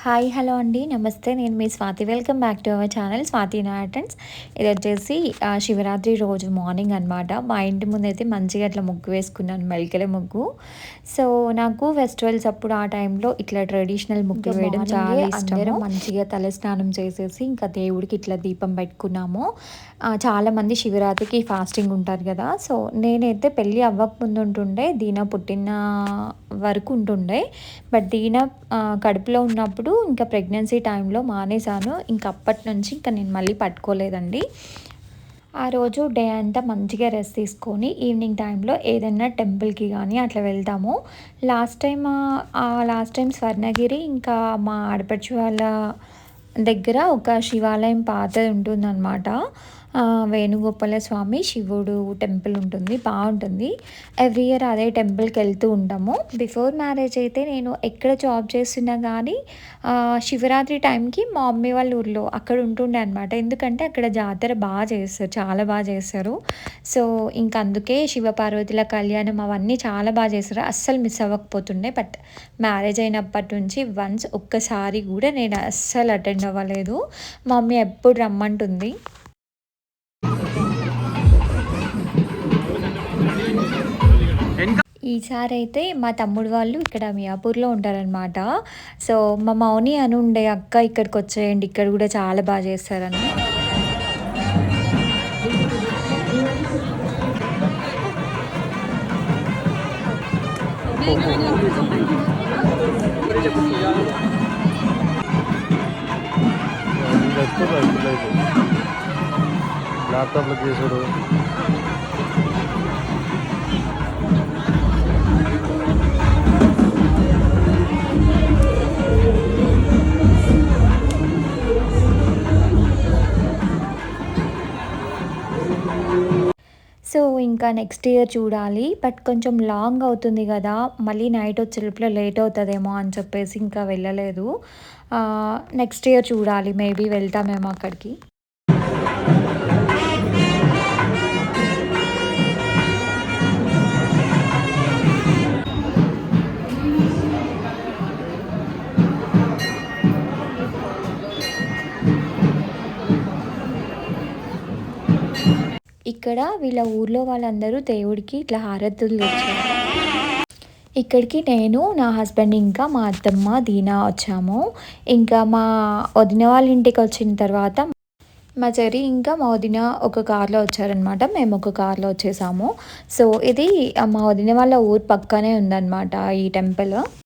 Hi hello అండి నమస్తే నేను మీ Swathi welcome back to our channel Swathi నాటన్స్. ఇది వచ్చేసి శివరాత్రి రోజు మార్నింగ్ అనమాట. మా ఇంటి ముందు అయితే మంచిగా అట్లా ముగ్గు వేసుకున్నాను, మెలికల ముగ్గు. సో నాకు ఫెస్టివల్స్ అప్పుడు ఆ టైంలో ఇట్లా ట్రెడిషనల్ ముగ్గులు వేయడం చాలా ఇష్టం. మంచిగా తల స్నానం చేసేసి ఇంకా దేవుడికి ఇట్లా దీపం పెట్టుకున్నాము. చాలామంది శివరాత్రికి ఫాస్టింగ్ ఉంటారు కదా. సో నేనైతే పెళ్ళి అవ్వకముందు ఉంటుండే, దీన పుట్టిన వరకు ఉంటుండే. బట్ దీన కడుపులో ఉన్నప్పుడు ఇంకా ప్రెగ్నెన్సీ టైంలో మానేశాను. ఇంక అప్పటి నుంచి ఇంకా నేను మళ్ళీ పట్టుకోలేదండి. ఆ రోజు డే అంతా మంచిగా రెస్ట్ తీసుకొని ఈవినింగ్ టైంలో ఏదైనా టెంపుల్కి కానీ అట్లా వెళ్తాము. లాస్ట్ టైం స్వర్ణగిరి ఇంకా మా ఆడపడుచు వాళ్ళ దగ్గర ఒక శివాలయం పాతది ఉంటుందన్నమాట. వేణుగోపాల స్వామి శివుడు టెంపుల్ ఉంటుంది, బాగుంటుంది. ఎవ్రీ ఇయర్ అదే టెంపుల్కి వెళ్తూ ఉంటాము. బిఫోర్ మ్యారేజ్ అయితే నేను ఎక్కడ జాబ్ చేస్తున్నా కానీ శివరాత్రి టైంకి మా మమ్మీ వాళ్ళ ఊర్లో అక్కడ ఉంటుండే అనమాట. ఎందుకంటే అక్కడ జాతర బాగా చేస్తారు, చాలా బాగా చేస్తారు. సో ఇంక అందుకే శివపార్వతుల కళ్యాణం అవన్నీ చాలా బాగా చేస్తారు, అస్సలు మిస్ అవ్వకపోతుండే. బట్ మ్యారేజ్ అయినప్పటి నుంచి వన్స్ ఒక్కసారి కూడా నేను అస్సలు అటెండ్ అవ్వలేదు. మా మమ్మీ ఎప్పుడు రమ్మంటుంది. ఈసారి అయితే మా తమ్ముడు వాళ్ళు ఇక్కడ మియాపూర్లో ఉంటారనమాట. సో మా మౌని అని ఉండే అక్క ఇక్కడికి వచ్చేయండి, ఇక్కడ కూడా చాలా బాగా చేస్తారని. ల్యాప్టాప్లో చేసుడు సో ఇంకా నెక్స్ట్ ఇయర్ చూడాలి. బట్ కొంచెం లాంగ్ అవుతుంది కదా, మళ్ళీ నైట్ వచ్చేలోపల లేట్ అవుతుందేమో అని చెప్పేసి ఇంకా వెళ్ళలేదు. నెక్స్ట్ ఇయర్ చూడాలి, మేబీ వెళ్తామేమో అక్కడికి. ఇక్కడ వీళ్ళ ఊర్లో వాళ్ళందరూ దేవుడికి ఇట్లా హారతులు తెచ్చారు. ఇక్కడికి నేను, నా హస్బెండ్ ఇంకా మా అత్తమ్మ దీనా వచ్చాము. ఇంకా మా వదిన వాళ్ళ ఇంటికి వచ్చిన తర్వాత మా చెరి ఇంకా మా వదిన ఒక కార్లో వచ్చారనమాట, మేము ఒక కార్లో వచ్చేసాము. సో ఇది మా వదిన వాళ్ళ ఊరు పక్కనే ఉందన్నమాట ఈ టెంపుల్.